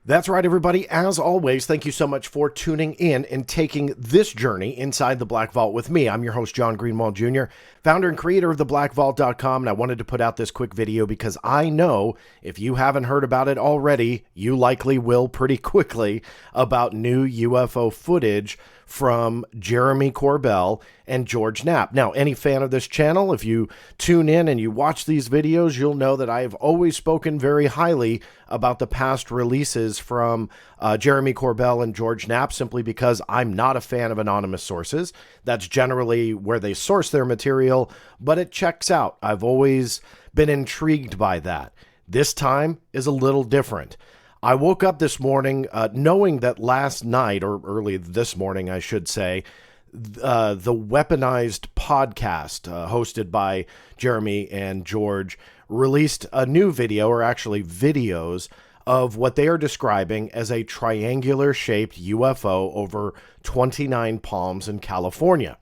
That's right, everybody. As always, thank you so much for tuning in and taking this journey inside the Black Vault with me. I'm your host, John Greenwald Jr., founder and creator of theblackvault.com, and I wanted to put out this quick video because I know if you haven't heard about it already, you likely will pretty quickly about new UFO footage from Jeremy Corbell and George Knapp. Now, any fan of this channel, if you tune in and you watch these videos, you'll know that I have always spoken very highly about the past releases from Jeremy Corbell and George Knapp, simply because I'm not a fan of anonymous sources. That's generally where they source their material, but it checks out. I've always been intrigued by that. This time is a little different. I woke up this morning knowing that last night, or early this morning, I should say, the Weaponized podcast hosted by Jeremy and George released a new video, or actually videos, of what they are describing as a triangular-shaped UFO over Twentynine Palms in California.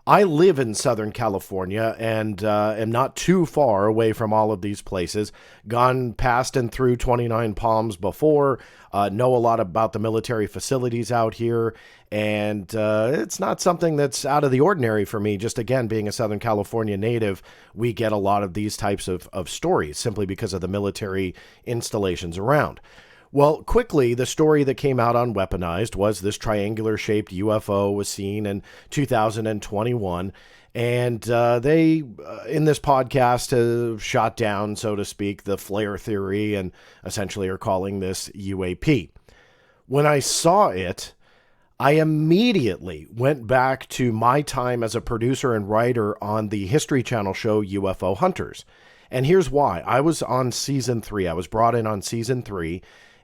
I live in Southern California and am not too far away from all of these places. Gone past and through Twentynine Palms before, know a lot about the military facilities out here, and it's not something that's out of the ordinary for me. Just again, being a Southern California native, we get a lot of these types of stories simply because of the military installations around. Well, quickly, the story that came out on Weaponized was this triangular-shaped UFO was seen in 2021, and they, in this podcast, have shot down, so to speak, the flare theory and essentially are calling this UAP. When I saw it, I immediately went back to my time as a producer and writer on the History Channel show UFO Hunters. And here's why. I was on season 3. I was brought in on season 3.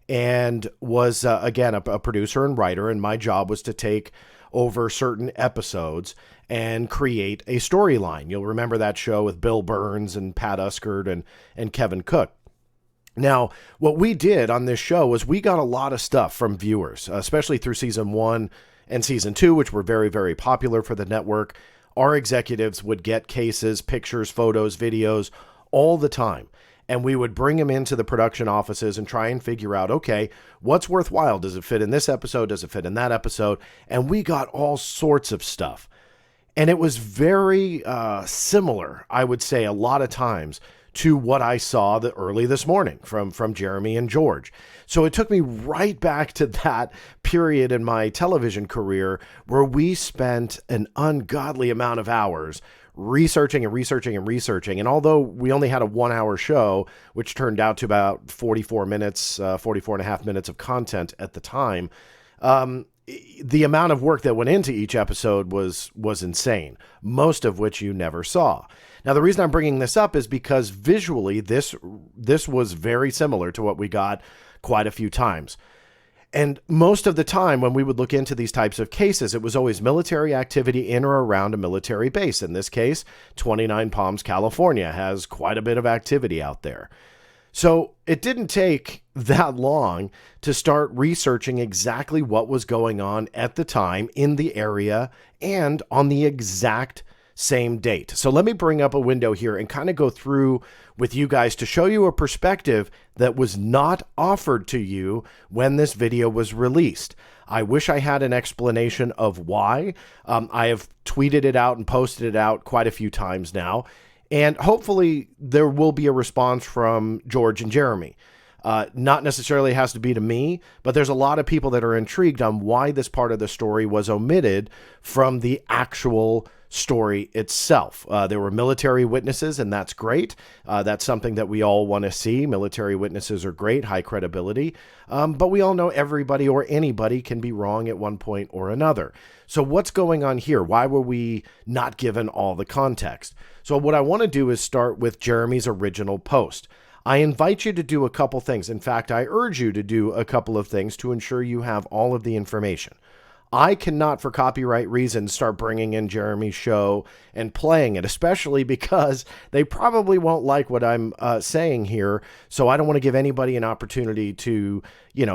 And was, again, a producer and writer, and my job was to take over certain episodes and create a storyline. You'll remember that show with Bill Burns and Pat Uskert and Kevin Cook. Now, what we did on this show was we got a lot of stuff from viewers, especially through season 1 and season 2, which were very, very popular for the network. Our executives would get cases, pictures, photos, videos all the time. And we would bring them into the production offices and try and figure out, okay, what's worthwhile? Does it fit in this episode? Does it fit in that episode? And we got all sorts of stuff. And it was very similar, I would say, a lot of times to what I saw early this morning from Jeremy and George. So it took me right back to that period in my television career where we spent an ungodly amount of hours researching. And although we only had a 1-hour show, which turned out to about 44 minutes, 44 and a half minutes of content at the time, the amount of work that went into each episode was insane, most of which you never saw. Now, the reason I'm bringing this up is because visually this was very similar to what we got quite a few times. And most of the time when we would look into these types of cases, it was always military activity in or around a military base. In this case, Twentynine Palms, California has quite a bit of activity out there. So it didn't take that long to start researching exactly what was going on at the time in the area and on the exact same date. So let me bring up a window here and kind of go through with you guys to show you a perspective that was not offered to you when this video was released. I wish I had an explanation of why. I have tweeted it out and posted it out quite a few times now, and hopefully there will be a response from George and Jeremy. Not necessarily has to be to me, but there's a lot of people that are intrigued on why this part of the story was omitted from the actual story itself. There were military witnesses, and that's great. That's something that we all want to see. Military witnesses are great, high credibility, but we all know everybody or anybody can be wrong at one point or another. So what's going on here? Why were we not given all the context? So what I want to do is start with Jeremy's original post. I invite you to do a couple things. In fact, I urge you to do a couple of things to ensure you have all of the information. I cannot, for copyright reasons, start bringing in Jeremy's show and playing it, especially because they probably won't like what I'm saying here. So I don't want to give anybody an opportunity to,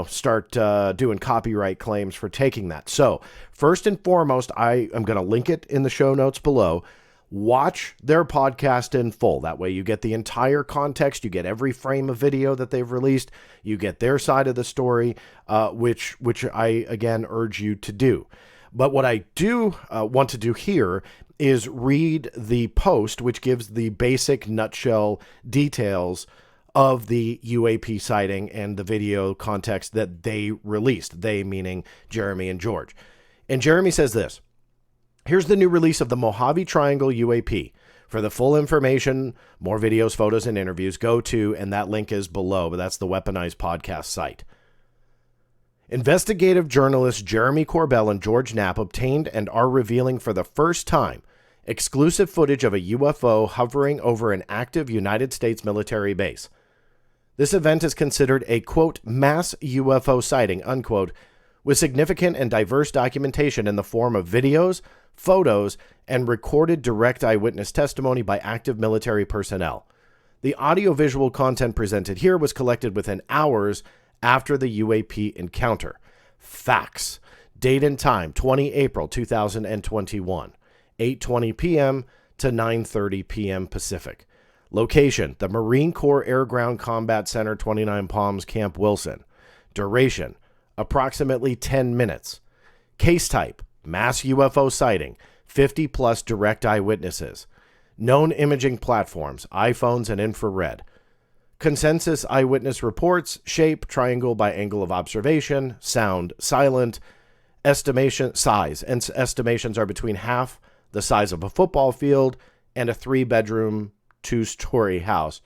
start doing copyright claims for taking that. So first and foremost, I am going to link it in the show notes below. Watch their podcast in full. That way you get the entire context. You get every frame of video that they've released. You get their side of the story, which I, again, urge you to do. But what I do want to do here is read the post, which gives the basic nutshell details of the UAP sighting and the video context that they released. They meaning Jeremy and George. And Jeremy says this: here's the new release of the Mojave Triangle UAP. For the full information, more videos, photos, and interviews, go to, and that link is below, but that's the Weaponized podcast site. Investigative journalists Jeremy Corbell and George Knapp obtained and are revealing for the first time exclusive footage of a UFO hovering over an active United States military base. This event is considered a, quote, mass UFO sighting, unquote, with significant and diverse documentation in the form of videos, photos, and recorded direct eyewitness testimony by active military personnel. The audiovisual content presented here was collected within hours after the UAP encounter. Facts. Date and time, 20 April 2021, 8:20 p.m. to 9:30 p.m. Pacific. Location, the Marine Corps Air Ground Combat Center, Twentynine Palms, Camp Wilson. Duration, approximately 10 minutes. Case type, mass UFO sighting, 50-plus direct eyewitnesses. Known imaging platforms, iPhones and infrared. Consensus eyewitness reports, shape, triangle by angle of observation, sound, silent, estimation, size, and estimations are between half the size of a football field and a 3-bedroom, 2-story house.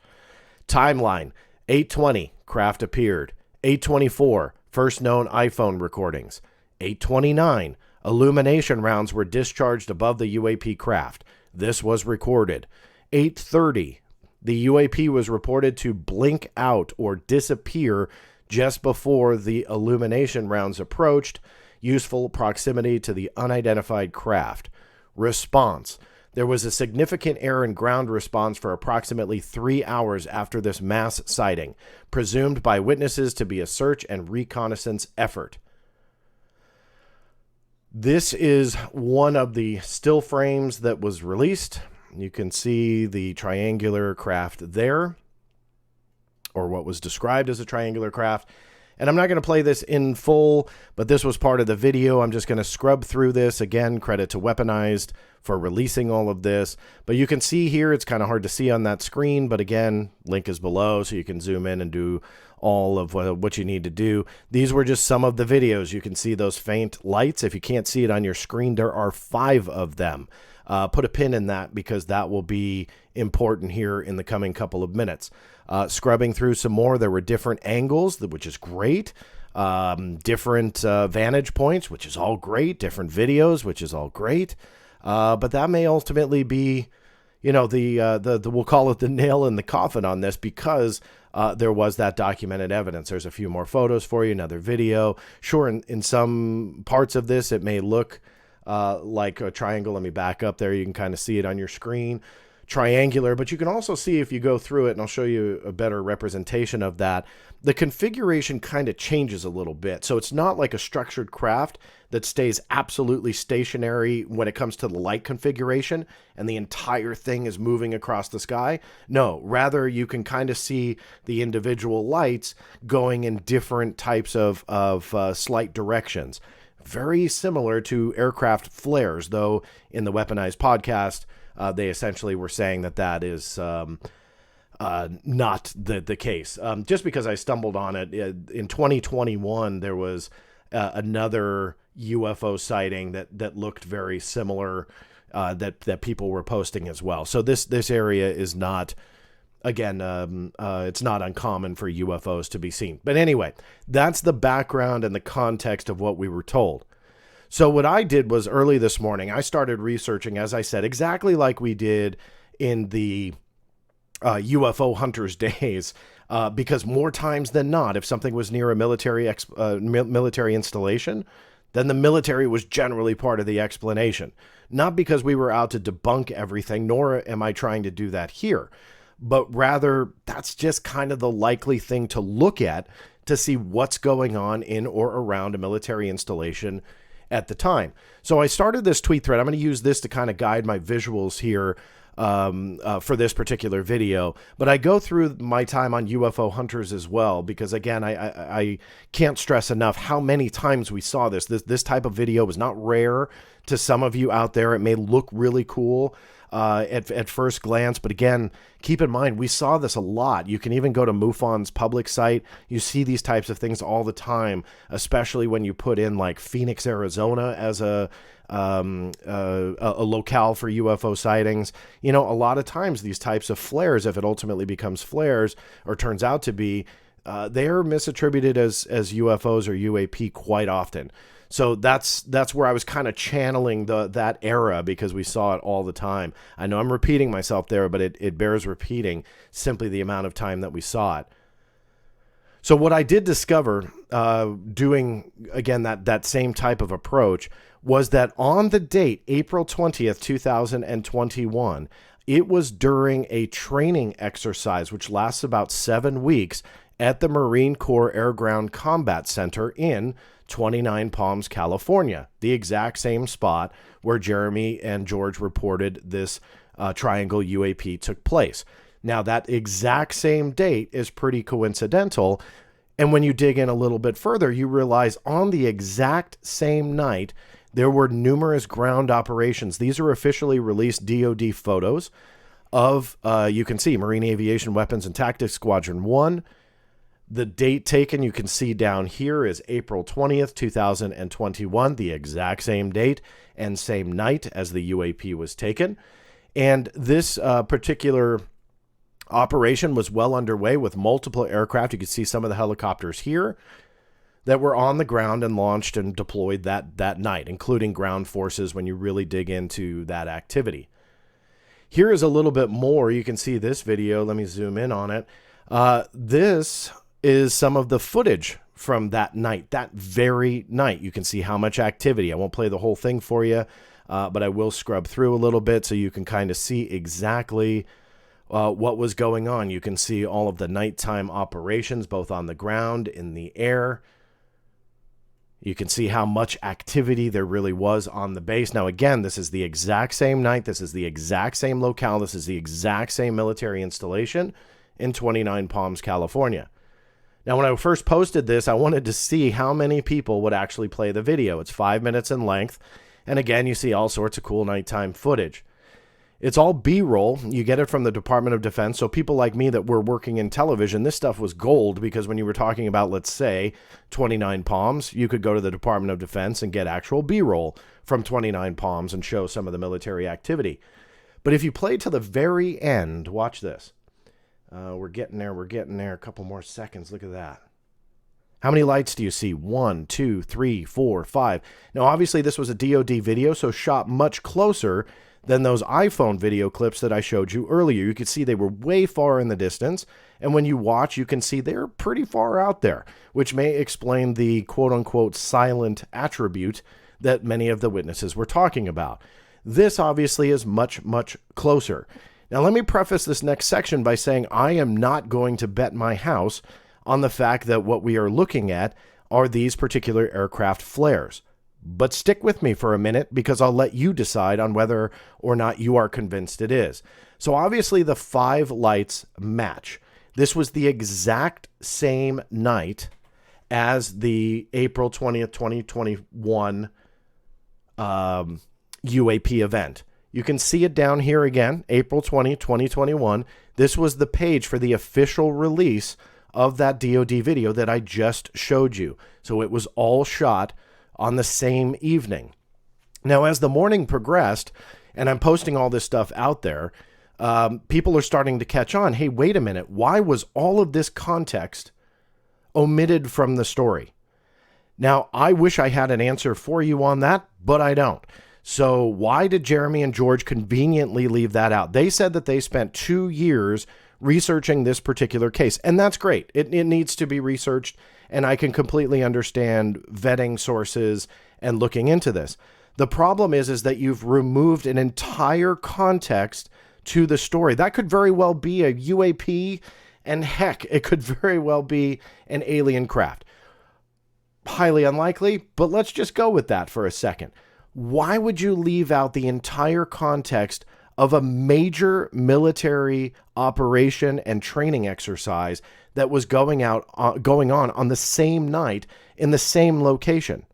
Timeline, 8:20, craft appeared. 8:24, first known iPhone recordings. 8:29, illumination rounds were discharged above the UAP craft. This was recorded. 8:30, the UAP was reported to blink out or disappear just before the illumination rounds approached, useful proximity to the unidentified craft. Response. There was a significant air and ground response for approximately 3 hours after this mass sighting, presumed by witnesses to be a search and reconnaissance effort. This is one of the still frames that was released. You can see the triangular craft there, or what was described as a triangular craft. And I'm not going to play this in full, but this was part of the video. I'm just going to scrub through this. Again, credit to Weaponized for releasing all of this. But you can see here, it's kind of hard to see on that screen. But again, link is below, so you can zoom in and do all of what you need to do. These were just some of the videos. You can see those faint lights. If you can't see it on your screen, there are 5 of them. Put a pin in that because that will be important here in the coming couple of minutes. Scrubbing through some more, there were different angles, which is great. Different vantage points, which is all great. Different videos, which is all great. But that may ultimately be, you know, the we'll call it the nail in the coffin on this, because there was that documented evidence. There's a few more photos for you, another video. Sure, in some parts of this, it may look like a triangle. Let me back up there. You can kind of see it on your screen. Triangular, but you can also see, if you go through it, and I'll show you a better representation of that, the configuration kind of changes a little bit. So it's not like a structured craft that stays absolutely stationary when it comes to the light configuration and the entire thing is moving across the sky. No, rather you can kind of see the individual lights going in different types of slight directions. Very similar to aircraft flares, though in the Weaponized podcast, they essentially were saying that that is not the case. Just because I stumbled on it, in 2021, there was another UFO sighting that looked very similar that people were posting as well. So this area is not, again, it's not uncommon for UFOs to be seen. But anyway, that's the background and the context of what we were told. So what I did was, early this morning, I started researching, as I said, exactly like we did in the UFO hunters days, because more times than not, if something was near a military installation, then the military was generally part of the explanation. Not because we were out to debunk everything, nor am I trying to do that here, but rather that's just kind of the likely thing to look at to see what's going on in or around a military installation at the time. So I started this tweet thread. I'm going to use this to kind of guide my visuals here for this particular video, but I go through my time on UFO hunters as well, because again, I can't stress enough how many times we saw this type of video was not rare to some of you out there. It may look really cool at first glance, but again, keep in mind, we saw this a lot. You can even go to MUFON's public site. You see these types of things all the time, especially when you put in like Phoenix, Arizona as a locale for UFO sightings. You know, a lot of times these types of flares, if it ultimately becomes flares or turns out to be, they are misattributed as UFOs or UAP quite often. So that's where I was kind of channeling that era, because we saw it all the time. I know I'm repeating myself there, but it bears repeating, simply the amount of time that we saw it. So what I did discover doing, again, that same type of approach, was that on the date, April 20th, 2021, it was during a training exercise, which lasts about 7 weeks, at the Marine Corps Air Ground Combat Center in Twentynine Palms, California, the exact same spot where Jeremy and George reported this triangle UAP took place. Now, that exact same date is pretty coincidental, and when you dig in a little bit further, you realize on the exact same night, there were numerous ground operations. These are officially released DoD photos of, you can see, Marine Aviation Weapons and Tactics Squadron 1. The date taken, you can see down here, is April 20th, 2021, the exact same date and same night as the UAP was taken. And this particular operation was well underway with multiple aircraft. You can see some of the helicopters here that were on the ground and launched and deployed that night, including ground forces when you really dig into that activity. Here is a little bit more. You can see this video. Let me zoom in on it. This is some of the footage from that night, that very night. You can see how much activity. I won't play the whole thing for you, but I will scrub through a little bit so you can kind of see exactly what was going on. You can see all of the nighttime operations, both on the ground, in the air. You can see how much activity there really was on the base. Now, again, this is the exact same night. This is the exact same locale. This is the exact same military installation in Twentynine Palms, California. Now, when I first posted this, I wanted to see how many people would actually play the video. It's 5 minutes in length. And again, you see all sorts of cool nighttime footage. It's all B-roll. You get it from the Department of Defense. So people like me that were working in television, this stuff was gold, because when you were talking about, let's say, Twentynine Palms, you could go to the Department of Defense and get actual B-roll from Twentynine Palms and show some of the military activity. But if you play to the very end, watch this. We're getting there. We're getting there. A couple more seconds. Look at that. How many lights do you see? 1, 2, 3, 4, 5. Now, obviously, this was a DoD video, so shot much closer than those iPhone video clips that I showed you earlier. You could see they were way far in the distance, and when you watch, you can see they're pretty far out there, which may explain the quote-unquote silent attribute that many of the witnesses were talking about. This, obviously, is much, much closer. Now, let me preface this next section by saying I am not going to bet my house on the fact that what we are looking at are these particular aircraft flares. But stick with me for a minute, because I'll let you decide on whether or not you are convinced it is. So obviously the 5 lights match. This was the exact same night as the April 20th, 2021 UAP event. You can see it down here again, April 20, 2021. This was the page for the official release of that DoD video that I just showed you. So it was all shot on the same evening. Now, as the morning progressed, and I'm posting all this stuff out there, people are starting to catch on. Hey, wait a minute. Why was all of this context omitted from the story? Now, I wish I had an answer for you on that, but I don't. So why did Jeremy and George conveniently leave that out? They said that they spent 2 years researching this particular case, and that's great. It needs to be researched, and I can completely understand vetting sources and looking into this. The problem is that you've removed an entire context to the story. That could very well be a UAP, and heck, it could very well be an alien craft. highly unlikely, but let's just go with that for a second. Why would you leave out the entire context of a major military operation and training exercise that was going on the same night in the same location?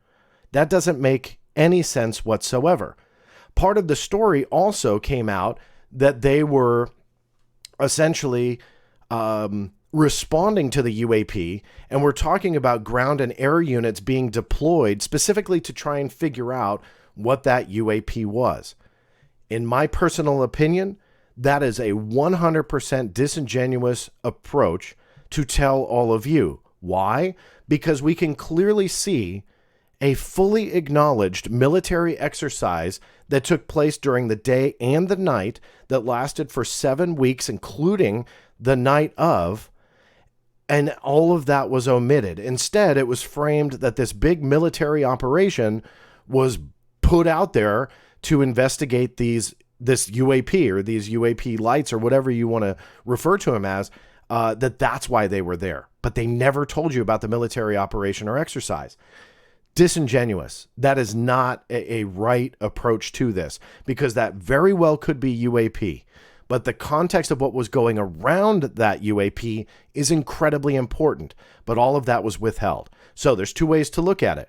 That doesn't make any sense whatsoever. Part of the story also came out that they were essentially responding to the UAP, and we're talking about ground and air units being deployed specifically to try and figure out what that UAP was. In my personal opinion, that is a 100% disingenuous approach to tell all of you. Why? Because we can clearly see a fully acknowledged military exercise that took place during the day and the night that lasted for 7 weeks, including the night of, and all of that was omitted. Instead, it was framed that this big military operation was put out there to investigate this UAP or these UAP lights or whatever you want to refer to them as, that's why they were there. But they never told you about the military operation or exercise. Disingenuous. That is not a right approach to this, because that very well could be UAP. But the context of what was going around that UAP is incredibly important. But all of that was withheld. So there's two ways to look at it.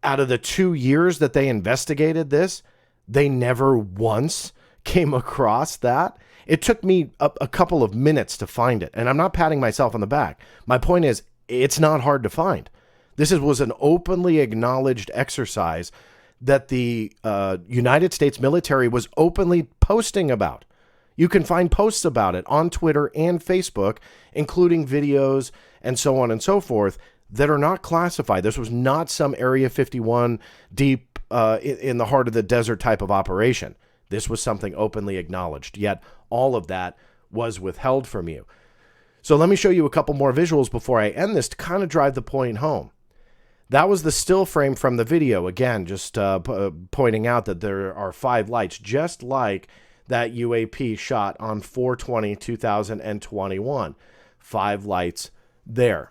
Out of the 2 years that they investigated this, they never once came across that. It took me a couple of minutes to find it. And I'm not patting myself on the back. My point is, it's not hard to find. This was an openly acknowledged exercise that the United States military was openly posting about. You can find posts about it on Twitter and Facebook, including videos and so on and so forth, that are not classified. This was not some Area 51 deep in the heart of the desert type of operation. This was something openly acknowledged, yet all of that was withheld from you. So let me show you a couple more visuals before I end this to kind of drive the point home. That was the still frame from the video. Again, just pointing out that there are 5 lights, just like that UAP shot on 4/20/2021. 5 lights there.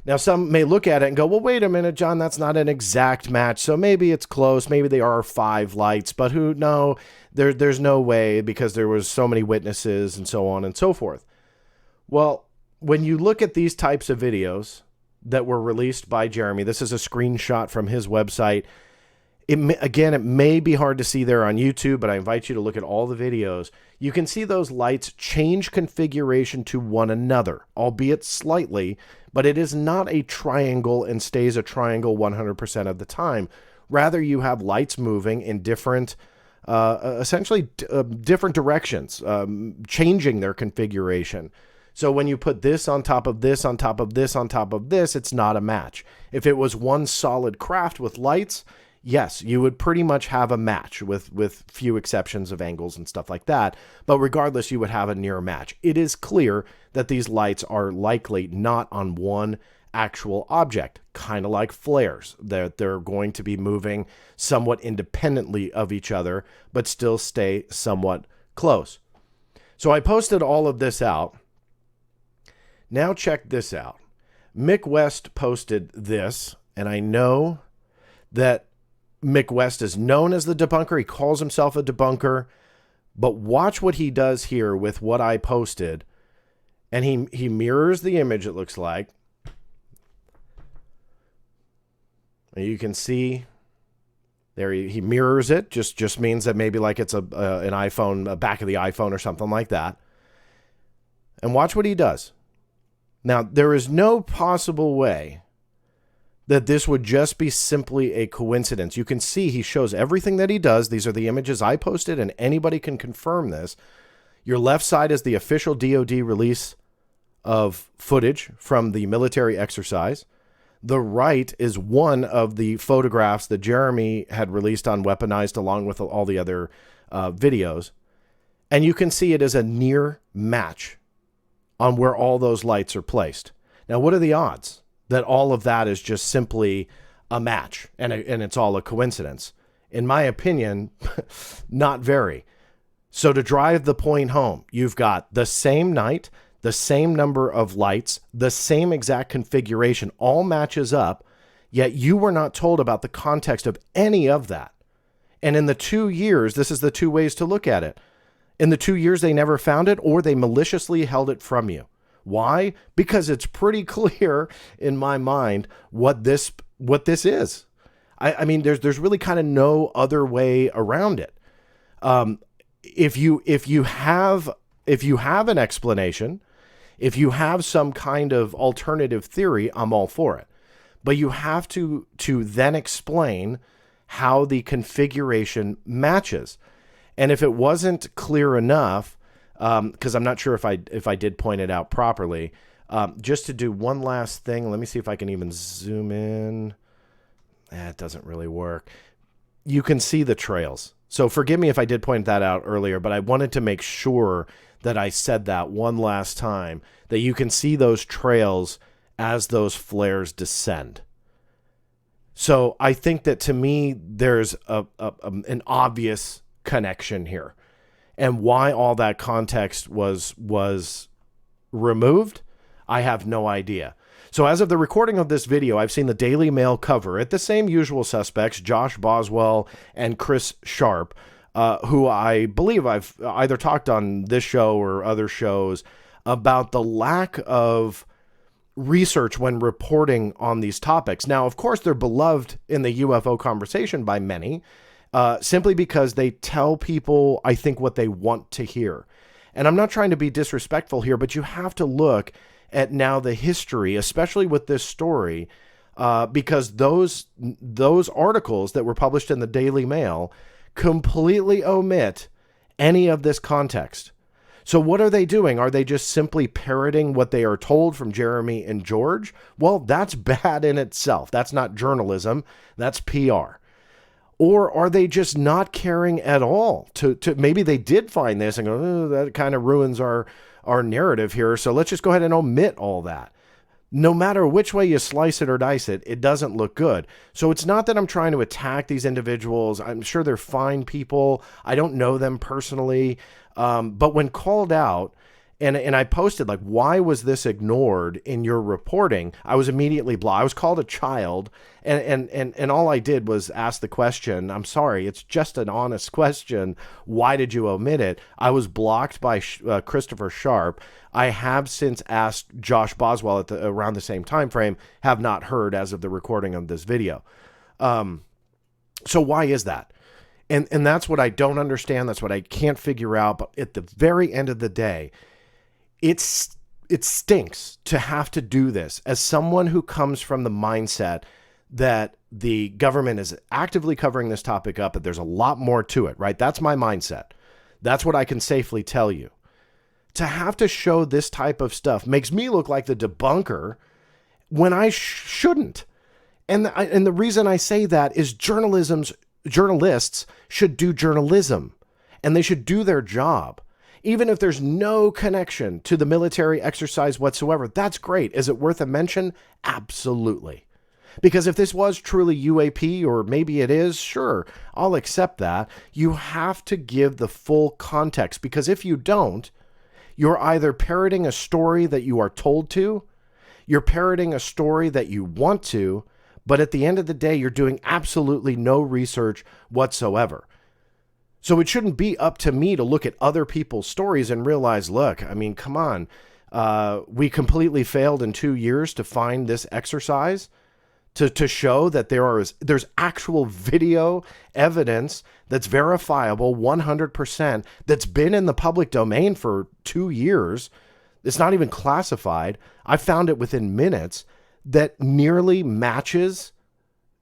Now, some may look at it and go, well, wait a minute, John, that's not an exact match. So maybe it's close. Maybe there are 5 lights, but there's no way, because there was so many witnesses and so on and so forth. Well, when you look at these types of videos that were released by Jeremy, this is a screenshot from his website. It may be hard to see there on YouTube, but I invite you to look at all the videos. You can see those lights change configuration to one another, albeit slightly, but it is not a triangle and stays a triangle 100% of the time. Rather, you have lights moving in different, essentially different directions, changing their configuration. So when you put this on top of this, on top of this, on top of this, it's not a match. If it was one solid craft with lights, yes, you would pretty much have a match with few exceptions of angles and stuff like that. But regardless, you would have a near match. It is clear that these lights are likely not on one actual object, kind of like flares. They're going to be moving somewhat independently of each other, but still stay somewhat close. So I posted all of this out. Now check this out. Mick West posted this, and I know that Mick West is known as the debunker. He calls himself a debunker, but watch what he does here with what I posted. And he mirrors the image, it looks like. And you can see there he mirrors it. Just means that maybe like it's an iPhone, a back of the iPhone or something like that. And watch what he does. Now, there is no possible way that this would just be simply a coincidence. You can see he shows everything that he does. These are the images I posted, and anybody can confirm this. Your left side is the official DoD release of footage from the military exercise. The right is one of the photographs that Jeremy had released on Weaponized, along with all the other videos. And you can see it is a near match on where all those lights are placed. Now, what are the odds that all of that is just simply a match and it's all a coincidence? In my opinion, not very. So to drive the point home, you've got the same night, the same number of lights, the same exact configuration, all matches up Yet you were not told about the context of any of that. And in the 2 years, this is the two ways to look at it. In the 2 years, they never found it, or they maliciously held it from you. Why? Because it's pretty clear in my mind what this is. I mean, there's really kind of no other way around it. If you have an explanation, if you have some kind of alternative theory, I'm all for it. But you have to then explain how the configuration matches. And if it wasn't clear enough, because I'm not sure if I did point it out properly, just to do one last thing, let me see if I can even zoom in. It doesn't really work. You can see the trails. So forgive me if I did point that out earlier, but I wanted to make sure that I said that one last time, that you can see those trails as those flares descend. So I think that, to me, there's an obvious connection here. And why all that context was removed, I have no idea. So as of the recording of this video, I've seen the Daily Mail cover it the same usual suspects, Josh Boswell and Chris Sharp, who I believe I've either talked on this show or other shows about the lack of research when reporting on these topics. Now, of course, they're beloved in the UFO conversation by many, simply because they tell people, I think, what they want to hear. And I'm not trying to be disrespectful here, but you have to look at now the history, especially with this story, because those articles that were published in the Daily Mail completely omit any of this context. So what are they doing? Are they just simply parroting what they are told from Jeremy and George? Well, that's bad in itself. That's not journalism. That's PR. Or are they just not caring at all? To maybe they did find this and go, oh, that kind of ruins our narrative here, so let's just go ahead and omit all that. No matter which way you slice it or dice it, it doesn't look good. So it's not that I'm trying to attack these individuals. I'm sure they're fine people. I don't know them personally. But when called out, and I posted, like, why was this ignored in your reporting? I was immediately blocked. I was called a child, and all I did was ask the question. I'm sorry, it's just an honest question. Why did you omit it? I was blocked by Christopher Sharp. I have since asked Josh Boswell at around the same time frame. Have not heard as of the recording of this video. So why is that? And that's what I don't understand. That's what I can't figure out. But at the very end of the day, it stinks to have to do this as someone who comes from the mindset that the government is actively covering this topic up, that there's a lot more to it, right? That's my mindset. That's what I can safely tell you. To have to show this type of stuff makes me look like the debunker when I shouldn't. And the reason I say that is journalists should do journalism, and they should do their job. Even if there's no connection to the military exercise whatsoever, that's great. Is it worth a mention? Absolutely. Because if this was truly UAP, or maybe it is, sure, I'll accept that. You have to give the full context, because if you don't, you're either parroting a story that you are told to, you're parroting a story that you want to, but at the end of the day, you're doing absolutely no research whatsoever. So it shouldn't be up to me to look at other people's stories and realize, look, I mean, come on. We completely failed in 2 years to find this exercise, to show that there's actual video evidence that's verifiable 100%, that's been in the public domain for 2 years. It's not even classified. I found it within minutes, that nearly matches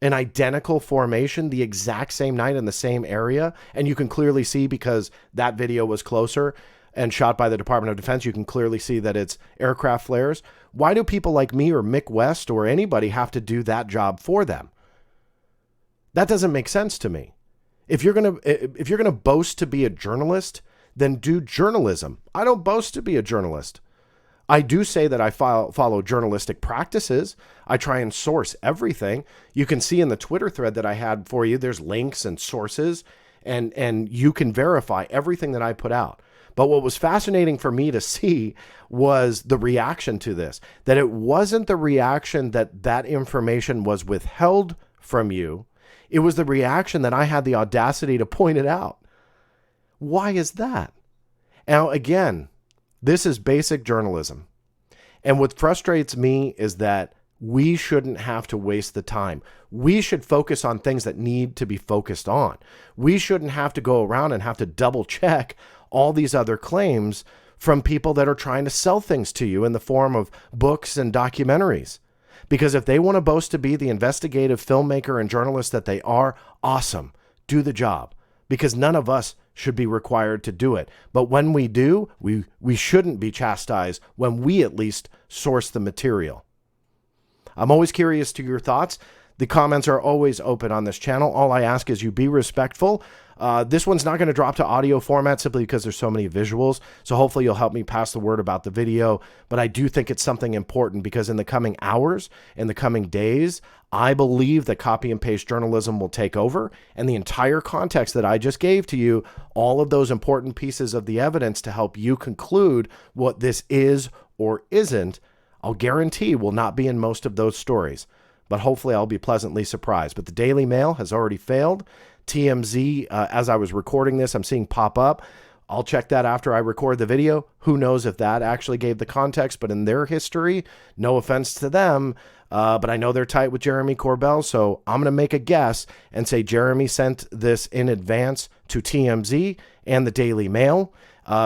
an identical formation the exact same night in the same area. And you can clearly see, because that video was closer and shot by the Department of Defense, you can clearly see that it's aircraft flares. Why do people like me or Mick West or anybody have to do that job for them? That doesn't make sense to me. If you're going to boast to be a journalist, then do journalism. I don't boast to be a journalist. I do say that I follow journalistic practices. I try and source everything. You can see in the Twitter thread that I had for you, there's links and sources, and you can verify everything that I put out. But what was fascinating for me to see was the reaction to this, that it wasn't the reaction that that information was withheld from you. It was the reaction that I had the audacity to point it out. Why is that? Now, again, this is basic journalism. And what frustrates me is that we shouldn't have to waste the time. We should focus on things that need to be focused on. We shouldn't have to go around and have to double check all these other claims from people that are trying to sell things to you in the form of books and documentaries. Because if they want to boast to be the investigative filmmaker and journalist that they are, awesome, do the job. Because none of us should be required to do it. But when we do, we shouldn't be chastised when we at least source the material. I'm always curious to your thoughts. The comments are always open on this channel. All I ask is you be respectful. This one's not going to drop to audio format simply because there's so many visuals. So hopefully you'll help me pass the word about the video. But I do think it's something important because in the coming hours, in the coming days, I believe that copy and paste journalism will take over. And the entire context that I just gave to you, all of those important pieces of the evidence to help you conclude what this is or isn't, I'll guarantee will not be in most of those stories. But hopefully I'll be pleasantly surprised. But the Daily Mail has already failed. TMZ, as I was recording this, I'm seeing pop up. I'll check that after I record the video. Who knows if that actually gave the context, but in their history, no offense to them, but I know they're tight with Jeremy Corbell, so I'm going to make a guess and say Jeremy sent this in advance to TMZ and the Daily Mail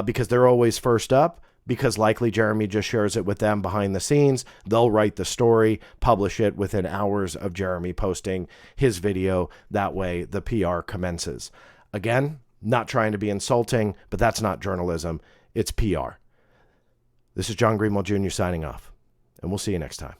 because they're always first up. Because likely Jeremy just shares it with them behind the scenes. They'll write the story, publish it within hours of Jeremy posting his video. That way the PR commences. Again, not trying to be insulting, but that's not journalism. It's PR. This is John Greenwald Jr. signing off, and we'll see you next time.